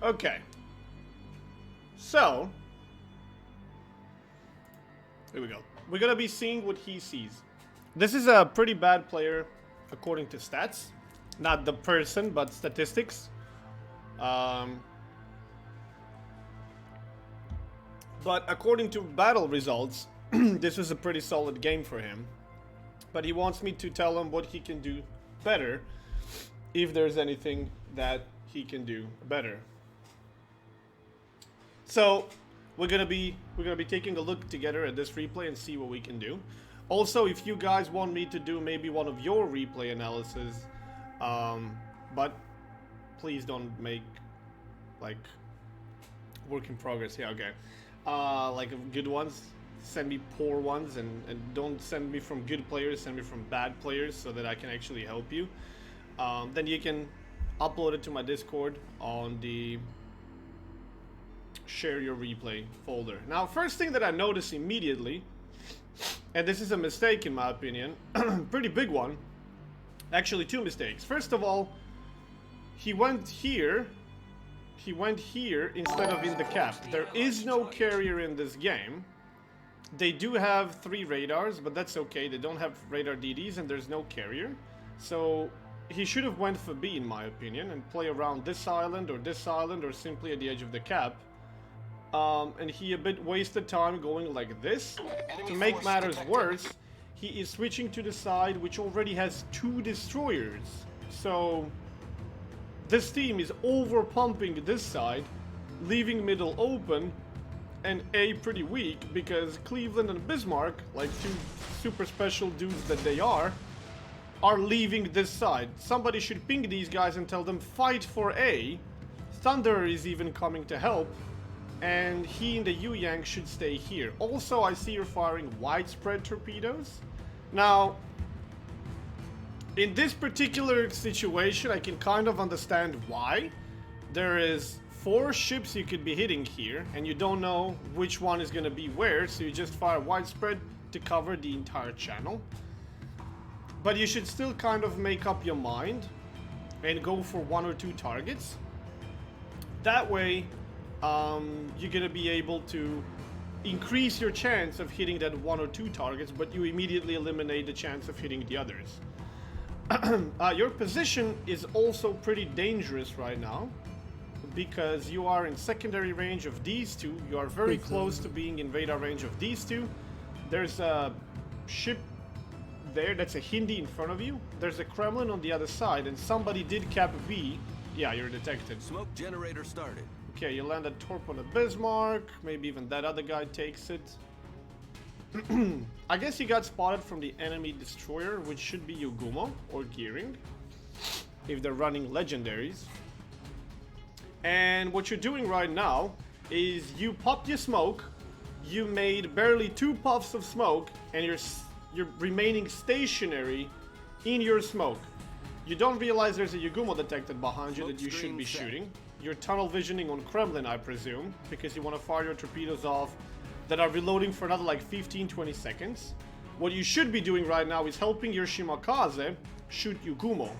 Okay. So, here we go. We're gonna be seeing what he sees. This is a pretty bad player according to stats. Not the person, but statistics. But according to battle results, this was a pretty solid game for him. But he wants me to tell him what he can do better, if there's anything that he can do better. So we're gonna be taking a look together at this replay and see what we can do. Also, if you guys want me to do maybe one of your replay analysis, but please don't make like work in progress. Yeah, okay. Like good ones. Send me poor ones, and don't send me from good players. Send me from bad players so that I can actually help you. Then you can upload it to my Discord on the share your replay folder. Now, first thing that I noticed immediately, and this is a mistake in my opinion, pretty big one. Actually, two mistakes. First of all, he went here instead of in the cap. There is no carrier in this game. They do have 3 radars, but that's okay. They don't have radar DDs and there's no carrier. So he should have went for B in my opinion and play around this island or simply at the edge of the cap. And he a bit wasted time going like this. To make matters worse, he is switching to the side which already has 2 destroyers. So this team is over pumping this side, leaving middle open, and A pretty weak because Cleveland and Bismarck, like 2 super special dudes that they are leaving this side. Somebody should ping these guys and tell them fight for A. Thunder is even coming to help, and he and the Yu-Yang should stay here. Also, I see you're firing widespread torpedoes. Now, in this particular situation, I can kind of understand why. There is 4 ships you could be hitting here, and you don't know which one is going to be where, so you just fire widespread to cover the entire channel. But you should still kind of make up your mind and go for 1 or 2 targets. That way, you're going to be able to increase your chance of hitting that 1 or 2 targets, but you immediately eliminate the chance of hitting the others. Your position is also pretty dangerous right now, because you are in secondary range of these 2. You are very close to being in radar range of these 2. There's a ship there that's a Hindi in front of you. There's a Kremlin on the other side, and somebody did cap B. Yeah, you're detected. Smoke generator started. Okay, you land a torp on a Bismarck. Maybe even that other guy takes it. I guess he got spotted from the enemy destroyer, which should be Yugumo or Gearing, if they're running legendaries. And what you're doing right now is you popped your smoke, you made barely 2 puffs of smoke, and you're remaining stationary in your smoke. You don't realize there's a Yugumo detected behind you that you should be shooting. You're tunnel visioning on Kremlin, I presume, because you want to fire your torpedoes off that are reloading for another like 15-20 seconds. What you should be doing right now is helping your Shimakaze shoot Yugumo.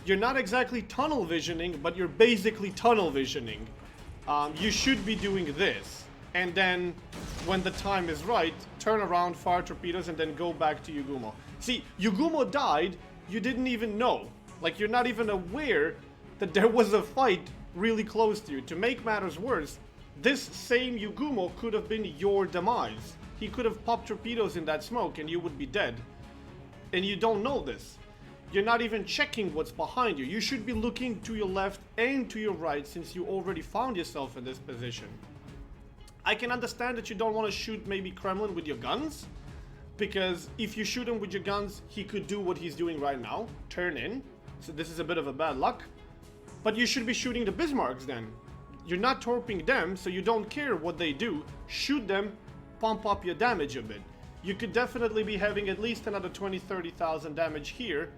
You're not exactly tunnel visioning, but you're basically tunnel visioning. You should be doing this. And then, when the time is right, turn around, fire torpedoes, and then go back to Yugumo. See, Yugumo died, you didn't even know. Like, you're not even aware that there was a fight really close to you. To make matters worse, this same Yugumo could have been your demise. He could have popped torpedoes in that smoke and you would be dead. And you don't know this. You're not even checking what's behind you. You should be looking to your left and to your right since you already found yourself in this position. I can understand that you don't want to shoot maybe Kremlin with your guns, because if you shoot him with your guns, he could do what he's doing right now, turn in. So this is a bit of a bad luck. But you should be shooting the Bismarcks then. You're not torping them, so you don't care what they do. Shoot them, pump up your damage a bit. You could definitely be having at least another 20-30,000 damage here,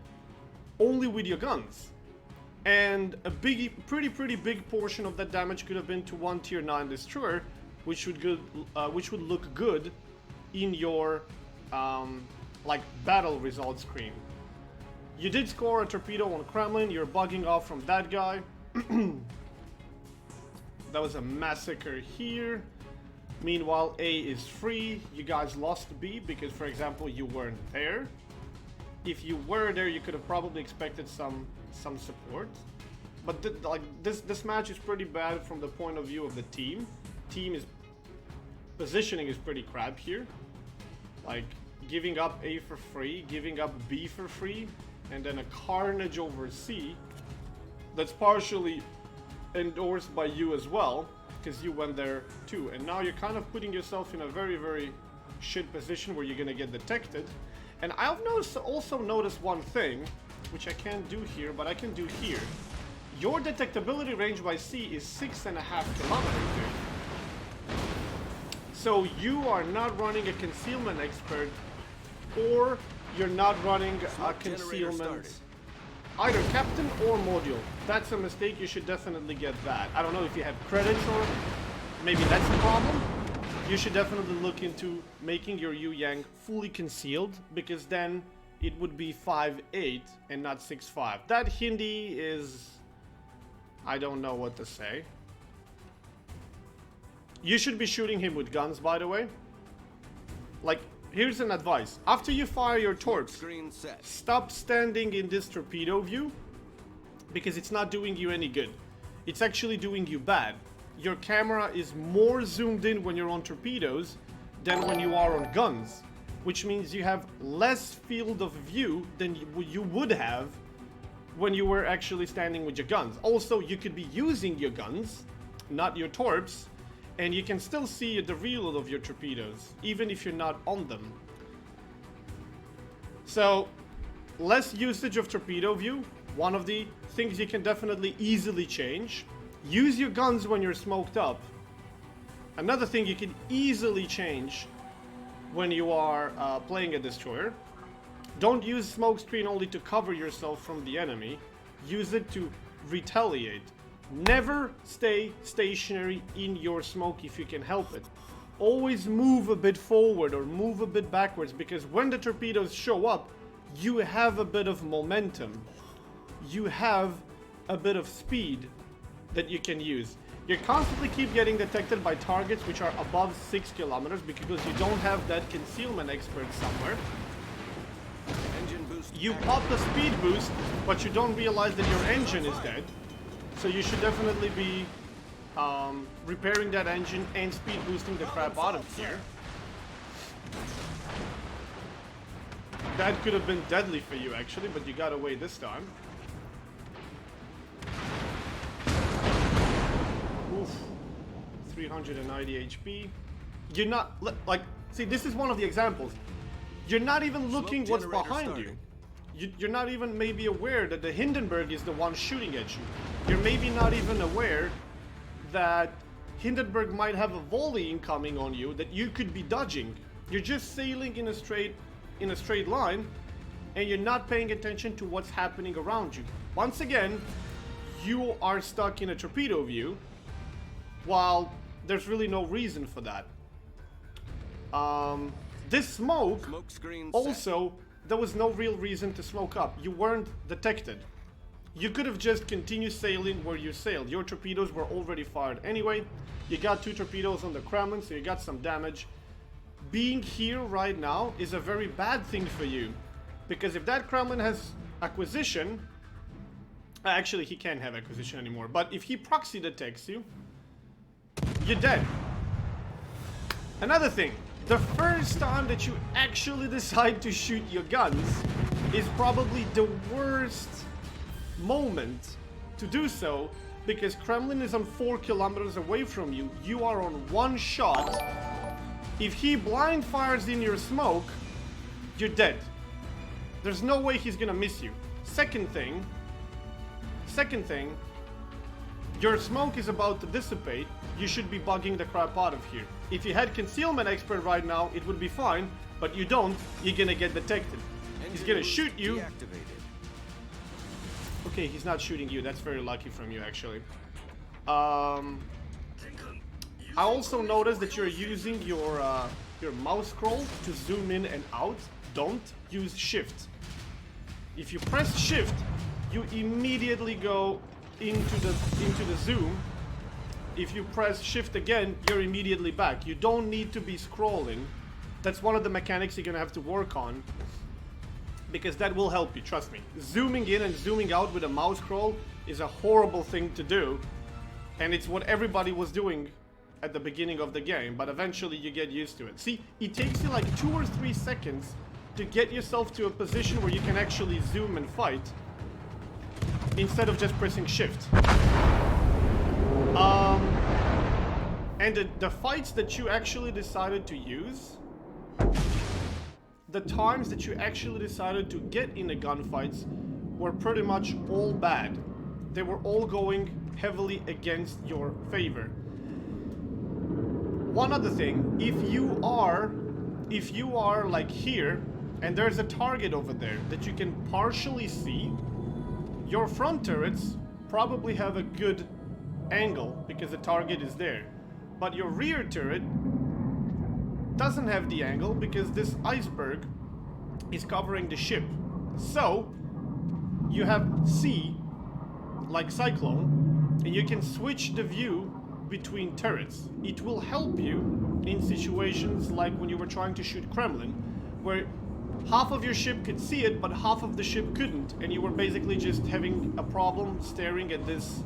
only with your guns. And a pretty big portion of that damage could have been to one tier 9 destroyer, which would look good in your like battle results screen. You did score a torpedo on Kremlin. You're bugging off from that guy. That was a massacre here. Meanwhile, A is free. You guys lost B because, for example, you weren't there. If you were there, you could have probably expected some support. But this match is pretty bad from the point of view of the team. Positioning is pretty crap here. Like, giving up A for free, giving up B for free, and then a carnage over C. That's partially endorsed by you as well, because you went there too. And now you're kind of putting yourself in a very, very shit position where you're gonna get detected. And I've also noticed one thing, which I can't do here, but I can do here. Your detectability range by C is 6.5 kilometers, dude. So you are not running a concealment expert, or you're not running a concealment, either captain or module. That's a mistake. You should definitely get that. I don't know if you have credits or maybe that's the problem. You should definitely look into making your Yu Yang fully concealed, because then it would be 5.8 and not 6.5. That Hindi is... I don't know what to say. You should be shooting him with guns, by the way. Like, here's an advice. After you fire your torps, stop standing in this torpedo view, because it's not doing you any good. It's actually doing you bad. Your camera is more zoomed in when you're on torpedoes than when you are on guns, which means you have less field of view than you would have when you were actually standing with your guns. Also, you could be using your guns, not your torps, and you can still see the reload of your torpedoes, even if you're not on them. So, less usage of torpedo view, one of the things you can definitely easily change. Use your guns when you're smoked up. Another thing you can easily change when you are playing a destroyer. Don't use smoke screen only to cover yourself from the enemy. Use it to retaliate. Never stay stationary in your smoke if you can help it. Always move a bit forward or move a bit backwards, because when the torpedoes show up, you have a bit of momentum. You have a bit of speed that you can use. You constantly keep getting detected by targets which are above 6 kilometers because you don't have that concealment expert somewhere. You pop the speed boost, but you don't realize that your engine is dead. So you should definitely be repairing that engine and speed boosting the crap out of here. That could have been deadly for you actually, but you got away this time. Oof. 390 HP. You're not, like, see, this is one of the examples. You're not even looking what's behind you. You're not even maybe aware that the Hindenburg is the one shooting at you. You're maybe not even aware that Hindenburg might have a volley incoming on you that you could be dodging. You're just sailing in a straight line, and you're not paying attention to what's happening around you. Once again, you are stuck in a torpedo view, while there's really no reason for that. This smoke also, there was no real reason to smoke up. You weren't detected. You could have just continued sailing where you sailed. Your torpedoes were already fired anyway. You got 2 torpedoes on the Kremlin, so you got some damage. Being here right now is a very bad thing for you, because if that Kremlin has acquisition, actually he can't have acquisition anymore, but if he proxy detects you, you're dead. Another thing, the first time that you actually decide to shoot your guns is probably the worst moment to do so, because Kremlin is on 4 kilometers away from you. You are on 1 shot. If he blind fires in your smoke, you're dead. There's no way he's gonna miss you. Second thing, your smoke is about to dissipate. You should be bugging the crap out of here. If you had concealment expert right now, it would be fine, but you don't, you're gonna get detected. He's gonna shoot you. Okay, he's not shooting you. That's very lucky from you, actually. I also noticed that you're using your mouse scroll to zoom in and out. Don't use shift. If you press shift, you immediately go into the zoom, if you press shift again, you're immediately back. You don't need to be scrolling. That's one of the mechanics you're gonna have to work on, because that will help you, trust me. Zooming in and zooming out with a mouse scroll is a horrible thing to do, and it's what everybody was doing at the beginning of the game, but eventually you get used to it. See, it takes you like 2 or 3 seconds to get yourself to a position where you can actually zoom and fight, instead of just pressing shift. And the fights that you actually decided to use, the times that you actually decided to get in the gunfights were pretty much all bad. They were all going heavily against your favor. One other thing, if you are like here, and there's a target over there that you can partially see, your front turrets probably have a good angle because the target is there. But your rear turret doesn't have the angle because this iceberg is covering the ship. So you have C, like Cyclone, and you can switch the view between turrets. It will help you in situations like when you were trying to shoot Kremlin, where half of your ship could see it, but half of the ship couldn't, and you were basically just having a problem staring at this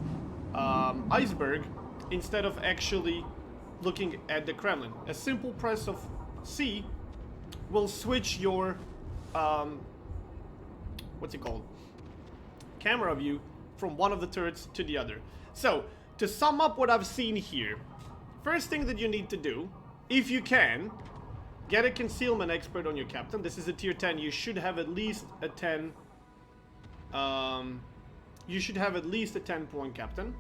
iceberg instead of actually looking at the Kremlin. A simple press of C will switch your what's it called? Camera view from one of the turrets to the other. So, to sum up what I've seen here, first thing that you need to do, if you can, get a concealment expert on your captain. This is a tier 10. You should have at least a 10. You should have at least a 10-point captain.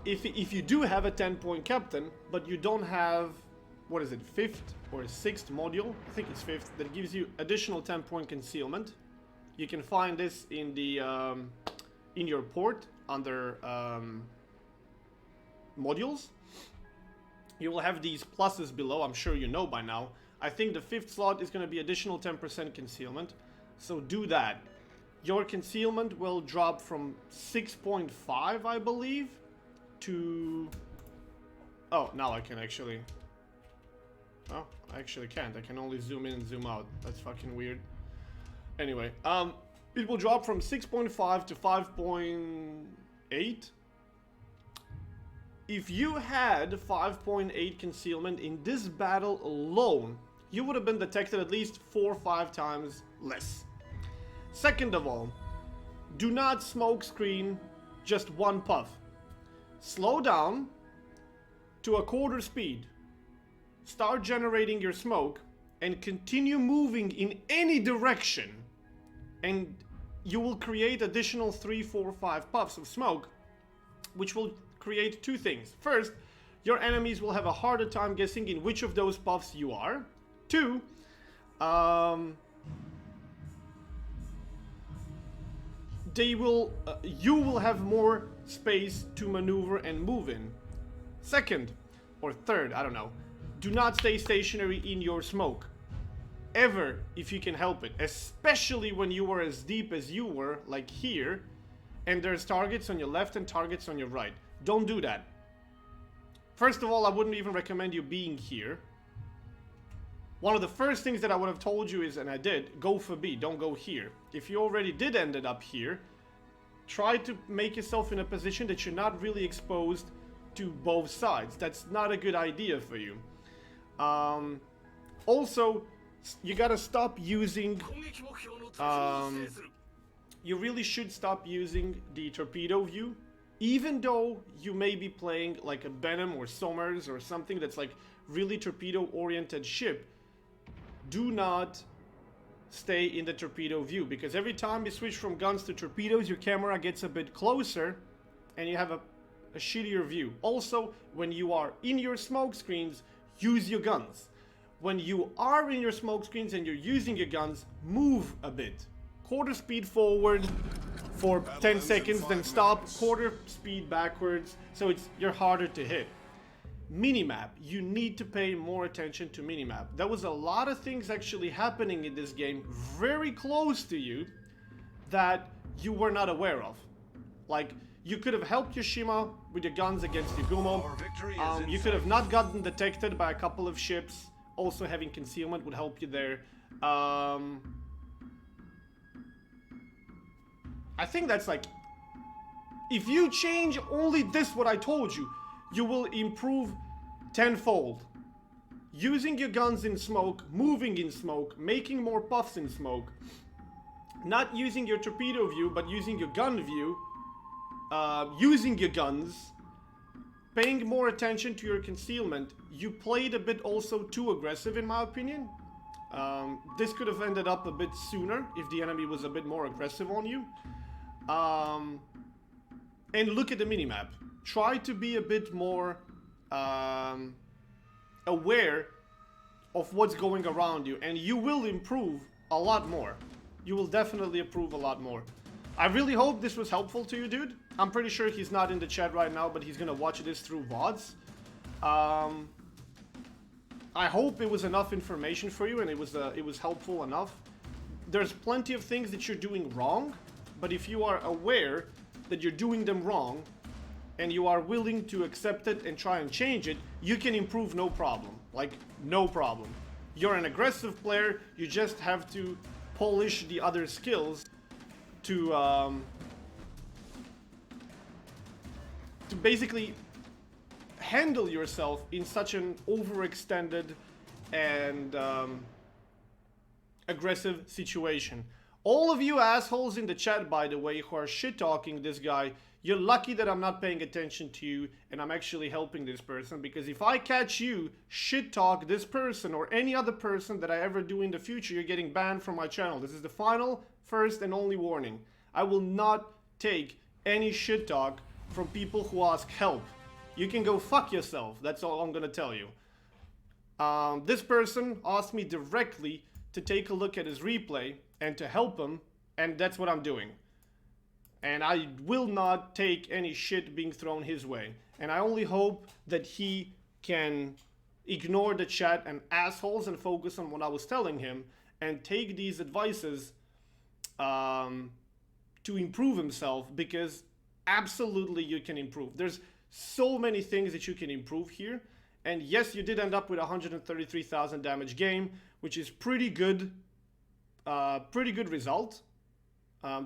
If you do have a 10-point captain, but you don't have, what is it, 5th or 6th module? I think it's 5th. That gives you additional 10-point concealment. You can find this in the in your port under modules. You will have these pluses below. I'm sure you know by now. I think the 5th slot is going to be additional 10% concealment. So do that. Your concealment will drop from 6.5, I believe, to... Oh, now I can actually... Oh, I actually can't. I can only zoom in and zoom out. That's fucking weird. Anyway, it will drop from 6.5 to 5.8. If you had 5.8 concealment in this battle alone, you would have been detected at least 4 or 5 times less. Second of all, do not smoke screen just one puff. Slow down to 1/4 speed. Start generating your smoke and continue moving in any direction, and you will create additional 3, 4, 5 puffs of smoke, which will create 2 things. First, your enemies will have a harder time guessing in which of those puffs you are. 2, you will have more space to maneuver and move in. Second, or third, I don't know, do not stay stationary in your smoke. Ever, if you can help it. Especially when you were as deep as you were, like here, and there's targets on your left and targets on your right. Don't do that. First of all, I wouldn't even recommend you being here. One of the first things that I would have told you is, and I did, go for B, don't go here. If you already did ended up here, try to make yourself in a position that you're not really exposed to both sides. That's not a good idea for you. Also, you gotta stop using... you really should stop using the torpedo view. Even though you may be playing like a Benham or Somers or something that's like really torpedo-oriented ship, do not stay in the torpedo view, because every time you switch from guns to torpedoes, your camera gets a bit closer and you have a shittier view. Also, when you are in your smoke screens, use your guns. When you are in your smoke screens and you're using your guns, move a bit. 1/4 speed forward for 10 seconds, then stop, 1/4 speed backwards, so you're harder to hit. Minimap, you need to pay more attention to minimap. There was a lot of things actually happening in this game very close to you that you were not aware of. Like, You could have helped Yoshima with your guns against Yugumo. You could have not gotten detected by a couple of ships. Also having concealment would help you there. I think that's like... If you change only this, what I told you, you will improve tenfold. Using your guns in smoke, moving in smoke, making more puffs in smoke. Not using your torpedo view, but using your gun view. Using your guns. Paying more attention to your concealment. You played a bit also too aggressive in my opinion. This could have ended up a bit sooner if the enemy was a bit more aggressive on you. And look at the minimap. Try to be a bit more aware of what's going around you, and you will improve a lot more. You will definitely improve a lot more. I really hope this was helpful to you, dude. I'm pretty sure he's not in the chat right now, but he's gonna watch this through VODs. I hope it was enough information for you and it was helpful enough. There's plenty of things that you're doing wrong, but if you are aware that you're doing them wrong and you are willing to accept it and try and change it, you can improve no problem. Like, no problem. You're an aggressive player, you just have to polish the other skills to basically handle yourself in such an overextended and aggressive situation. All of you assholes in the chat, by the way, who are shit-talking this guy, you're lucky that I'm not paying attention to you and I'm actually helping this person, because if I catch you shit-talk this person or any other person that I ever do in the future, you're getting banned from my channel. This is the final, first and only warning. I will not take any shit-talk from people who ask help. You can go fuck yourself, that's all I'm gonna tell you. This person asked me directly to take a look at his replay and to help him, and that's what I'm doing. And I will not take any shit being thrown his way. And I only hope that he can ignore the chat and assholes and focus on what I was telling him and take these advices to improve himself, because absolutely you can improve. There's so many things that you can improve here. And yes, you did end up with 133,000 damage game, which is pretty good result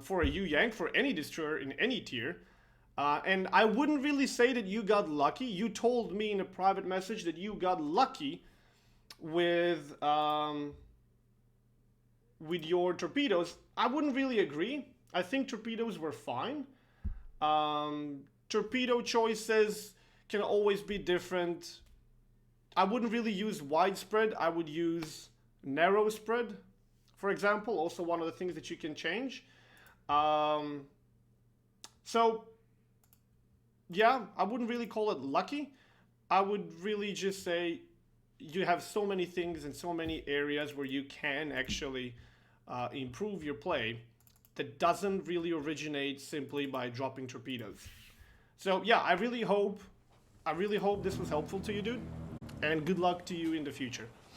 for a Yu-Yang, for any destroyer in any tier. And I wouldn't really say that you got lucky. You told me in a private message that you got lucky with your torpedoes. I wouldn't really agree. I think torpedoes were fine. Torpedo choices can always be different. I wouldn't really use widespread. I would use narrow spread, for example. Also one of the things that you can change. So, yeah, I wouldn't really call it lucky. I would really just say you have so many things and so many areas where you can actually improve your play that doesn't really originate simply by dropping torpedoes. So yeah, I really hope this was helpful to you, dude. And good luck to you in the future.